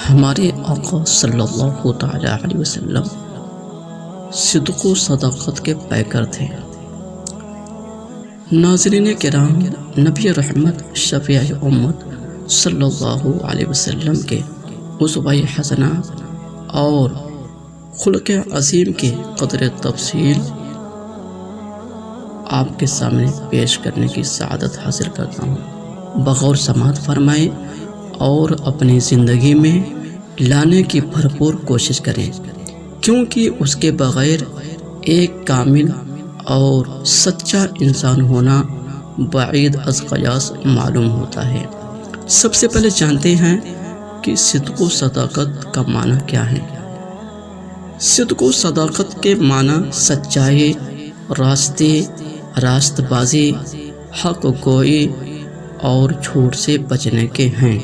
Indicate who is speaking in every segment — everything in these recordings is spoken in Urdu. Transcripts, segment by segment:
Speaker 1: ہمارے آقا صلی اللہ تعالی علیہ وسلم صدق و صداقت کے پیکر تھے۔ ناظرین کرام، نبی رحمت شفیع امت صلی اللہ علیہ وسلم کے اسوہ حسنہ اور خلق عظیم کی قدر تفصیل آپ کے سامنے پیش کرنے کی سعادت حاصل کرتا ہوں۔ بغور سماعت فرمائیں اور اپنی زندگی میں لانے کی بھرپور کوشش کریں، کیونکہ اس کے بغیر ایک کامل اور سچا انسان ہونا بعید از قیاس معلوم ہوتا ہے۔ سب سے پہلے جانتے ہیں کہ صدق و صداقت کا معنی کیا ہے۔ صدق و صداقت کے معنی سچائی، راستے، راست بازی، حق گوئی اور جھوٹ سے بچنے کے ہیں،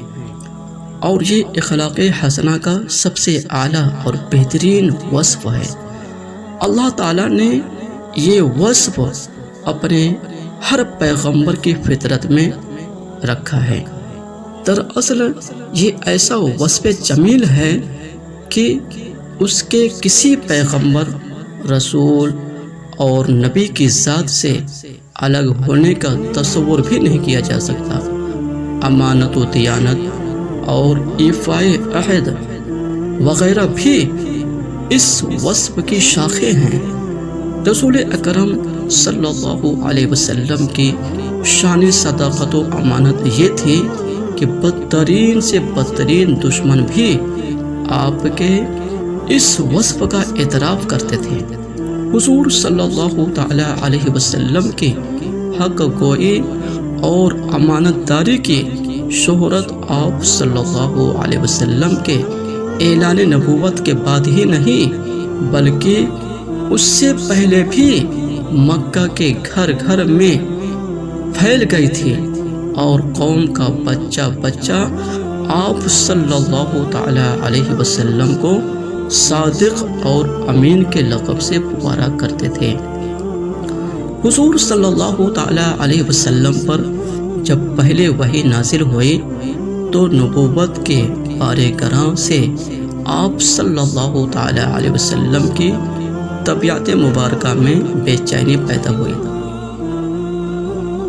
Speaker 1: اور یہ اخلاق حسنہ کا سب سے اعلیٰ اور بہترین وصف ہے۔ اللہ تعالیٰ نے یہ وصف اپنے ہر پیغمبر کی فطرت میں رکھا ہے۔ دراصل یہ ایسا وصف جمیل ہے کہ اس کے کسی پیغمبر، رسول اور نبی کی ذات سے الگ ہونے کا تصور بھی نہیں کیا جا سکتا۔ امانت و دیانت اور ایفائے عہد وغیرہ بھی اس وصف کی شاخیں ہیں۔ رسول اکرم صلی اللہ علیہ وسلم کی شان صداقت و امانت یہ تھی کہ بدترین سے بدترین دشمن بھی آپ کے اس وصف کا اعتراف کرتے تھے۔ حضور صلی اللہ تعالی علیہ وسلم کی حق گوئی اور امانت داری کی شہرت آپ صلی اللہ علیہ وسلم کے اعلان نبوت کے بعد ہی نہیں، بلکہ اس سے پہلے بھی مکہ کے گھر گھر میں پھیل گئی تھی، اور قوم کا بچہ بچہ آپ صلی اللہ تعالی علیہ وسلم کو صادق اور امین کے لقب سے پکارا کرتے تھے۔ حضور صلی اللہ تعالی علیہ وسلم پر جب پہلے وحی نازل ہوئی تو نبوت کے پارے گراں سے آپ صلی اللہ تعالی علیہ وسلم کی طبیعت مبارکہ میں بے چینی پیدا ہوئی۔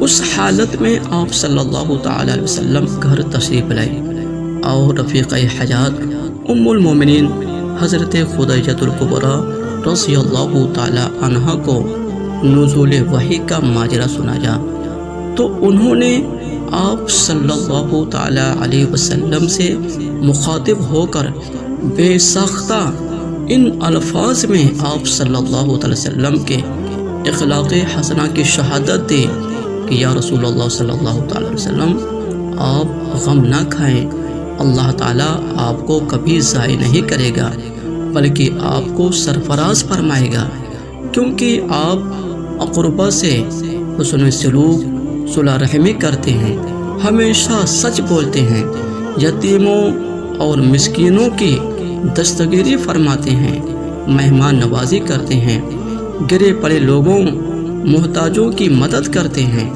Speaker 1: اس حالت میں آپ صلی اللہ تعالی علیہ وسلم گھر تشریف لائے اور رفیق حیات ام المومنین حضرت خدیجہ الکبریٰ رضی اللہ تعالی عنہا کو نزول وحی کا ماجرا سنایا تو انہوں نے آپ صلی اللہ تعالی علیہ وسلم سے مخاطب ہو کر بے ساختہ ان الفاظ میں آپ صلی اللہ تعالی وسلم کے اخلاق حسنہ کی شہادت دی کہ یا رسول اللہ صلی اللہ تعالی وسلم، آپ غم نہ کھائیں، اللہ تعالیٰ آپ کو کبھی ضائع نہیں کرے گا بلکہ آپ کو سرفراز فرمائے گا، کیونکہ آپ اقربا سے حسن سلوک، صلح رحمی کرتے ہیں، ہمیشہ سچ بولتے ہیں، یتیموں اور مسکینوں کی دستگیری فرماتے ہیں، مہمان نوازی کرتے ہیں، گرے پڑے لوگوں محتاجوں کی مدد کرتے ہیں،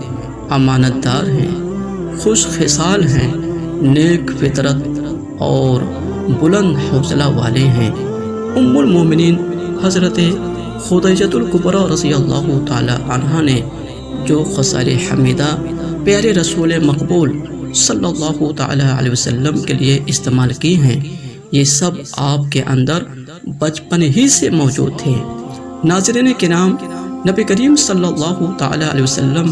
Speaker 1: امانت دار ہیں، خوش خصال ہیں، نیک فطرت اور بلند حوصلہ والے ہیں۔ ام المومنین حضرت خدیجہ الکبریٰ رضی اللہ تعالی عنہا نے جو خصال حمیدہ پیارے رسول مقبول صلی اللہ تعالی علیہ وسلم کے لیے استعمال کی ہیں، یہ سب آپ کے اندر بچپن ہی سے موجود تھے۔ ناظرین کرام، نبی کریم صلی اللہ تعالی علیہ وسلم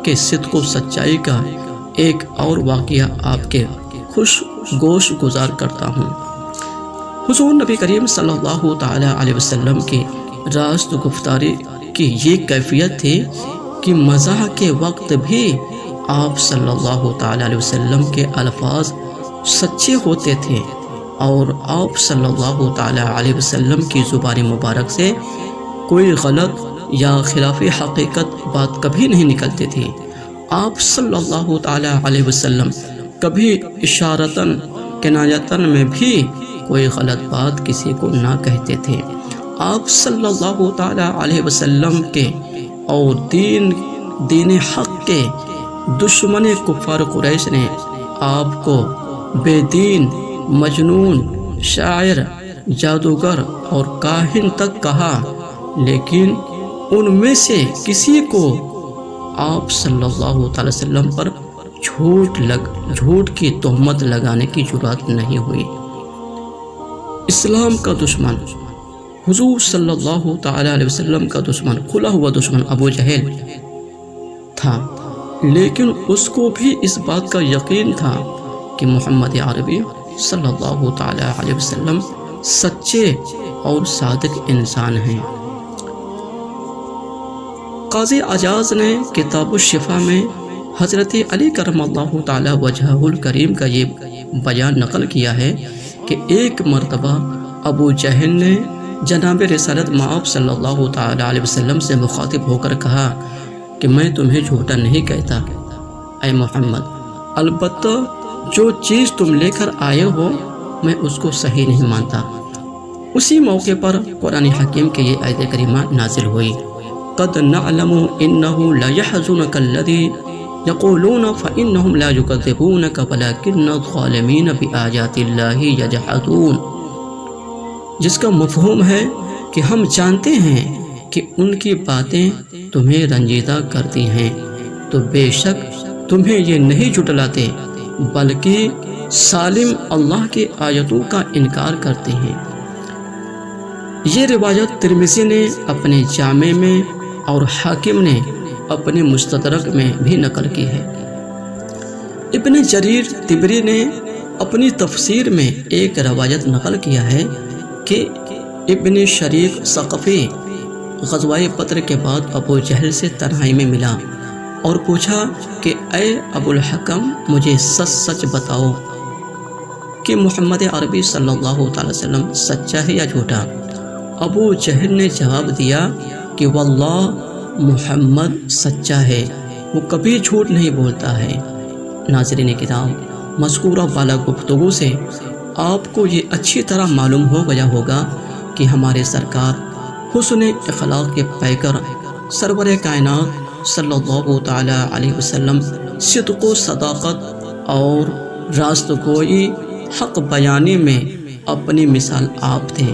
Speaker 1: کے صدق و سچائی کا ایک اور واقعہ آپ کے خوش گوش گزار کرتا ہوں۔ حضور نبی کریم صلی اللہ تعالی علیہ وسلم کی راست گفتاری کی یہ کیفیت تھی کہ مزاح کے وقت بھی آپ صلی اللہ تعالی علیہ وسلم کے الفاظ سچے ہوتے تھے، اور آپ صلی اللہ تعالی علیہ وسلم کی زبان مبارک سے کوئی غلط یا خلاف حقیقت بات کبھی نہیں نکلتی تھی۔ آپ صلی اللہ تعالی علیہ وسلم کبھی اشارتاً کنایتاً میں بھی کوئی غلط بات کسی کو نہ کہتے تھے۔ آپ صلی اللہ تعالی علیہ وسلم کے اور دین حق کے دشمن کفار قریش نے آپ کو بے دین، مجنون، شاعر، جادوگر اور کاہن تک کہا، لیکن ان میں سے کسی کو آپ صلی اللہ تعالی وسلم پر جھوٹ کی تہمت لگانے کی جرات نہیں ہوئی۔ اسلام کا دشمن، حضور صلی اللہ تعالی علیہ وسلم کا دشمن، کھلا ہوا دشمن ابو جہل تھا، لیکن اس کو بھی اس بات کا یقین تھا کہ محمد عربی صلی اللہ تعالی علیہ وسلم سچے اور صادق انسان ہیں۔ قاضی اعجاز نے کتاب الشفا میں حضرت علی کرم اللہ تعالی وجہہ الکریم کا یہ بیان نقل کیا ہے کہ ایک مرتبہ ابو جہل نے جناب رسالت مآب صلی اللہ تعالی علیہ وسلم سے مخاطب ہو کر کہا کہ میں تمہیں جھوٹا نہیں کہتا اے محمد، البتہ جو چیز تم لے کر آئے ہو میں اس کو صحیح نہیں مانتا۔ اسی موقع پر قرآن حکیم کے یہ آیت کریمہ نازل ہوئی، قد نعلم انه لا يحزنك الذي يقولون فانهم لا يكذبونك ولكن الظالمين بآيات الله يجحدون، جس کا مفہوم ہے کہ ہم جانتے ہیں کہ ان کی باتیں تمہیں رنجیدہ کرتی ہیں، تو بے شک تمہیں یہ نہیں جھٹلاتے بلکہ ظالم اللہ کی آیتوں کا انکار کرتے ہیں۔ یہ روایت ترمذی نے اپنے جامع میں اور حاکم نے اپنے مستدرک میں بھی نقل کی ہے۔ ابن جریر طبری نے اپنی تفسیر میں ایک روایت نقل کیا ہے کہ ابن شریف ثقفی غزوہ بدر کے بعد ابو جہل سے تنہائی میں ملا اور پوچھا کہ اے ابو الحکم، مجھے سچ سچ بتاؤ کہ محمد عربی صلی اللہ تعالی وسلم سچا ہے یا جھوٹا؟ ابو جہل نے جواب دیا کہ واللہ محمد سچا ہے، وہ کبھی جھوٹ نہیں بولتا ہے۔ ناظرین کرام، مذکورہ بالا گفتگو سے آپ کو یہ اچھی طرح معلوم ہو گیا ہوگا کہ ہمارے سرکار حسن اخلاق کے پیکر سرور کائنات صلی اللہ تعالی علیہ وسلم صدق و صداقت اور راست گوئی حق بیانی میں اپنی مثال آپ تھے،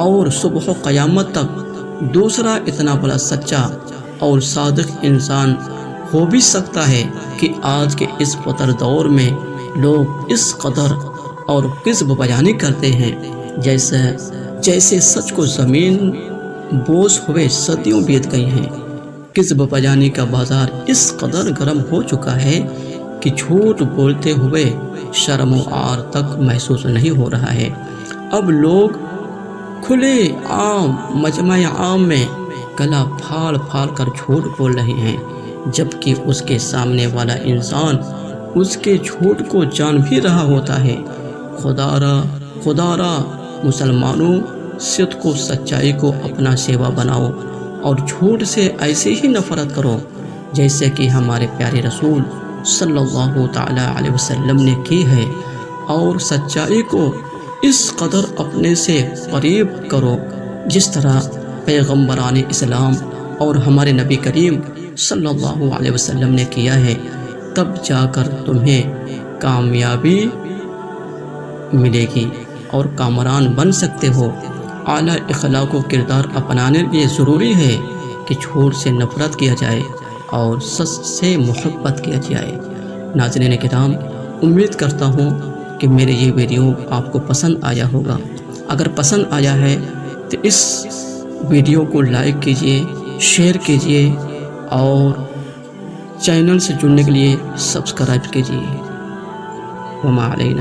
Speaker 1: اور صبح و قیامت تک دوسرا اتنا بڑا سچا اور صادق انسان ہو بھی سکتا ہے کہ آج کے اس فطر دور میں لوگ اس قدر اور کذب بیانی کرتے ہیں جیسے سچ کو زمین بوس ہوئے صدیوں بیت گئی ہیں۔ کذب بیانی کا بازار اس قدر گرم ہو چکا ہے کہ جھوٹ بولتے ہوئے شرم و عار تک محسوس نہیں ہو رہا ہے۔ اب لوگ کھلے عام مجمع عام میں گلا پھاڑ پھاڑ کر جھوٹ بول رہے ہیں، جبکہ اس کے سامنے والا انسان اس کے جھوٹ کو جان بھی رہا ہوتا ہے۔ خدا را مسلمانوں، صدق و سچائی کو اپنا سیوا بناؤ اور جھوٹ سے ایسے ہی نفرت کرو جیسے کہ ہمارے پیارے رسول صلی اللہ تعالی علیہ وسلم نے کی ہے، اور سچائی کو اس قدر اپنے سے قریب کرو جس طرح پیغمبران اسلام اور ہمارے نبی کریم صلی اللہ علیہ وسلم نے کیا ہے، تب جا کر تمہیں کامیابی ملے گی اور کامران بن سکتے ہو۔ اعلیٰ اخلاق و کردار اپنانے کے لیے ضروری ہے کہ جھوٹ سے نفرت کیا جائے اور سچ سے محبت کیا جائے۔ ناظرین کرام، امید کرتا ہوں کہ میرے یہ ویڈیو آپ کو پسند آیا ہوگا۔ اگر پسند آیا ہے تو اس ویڈیو کو لائک کیجئے، شیئر کیجئے اور چینل سے جڑنے کے لیے سبسکرائب کیجئے۔ وما علینا۔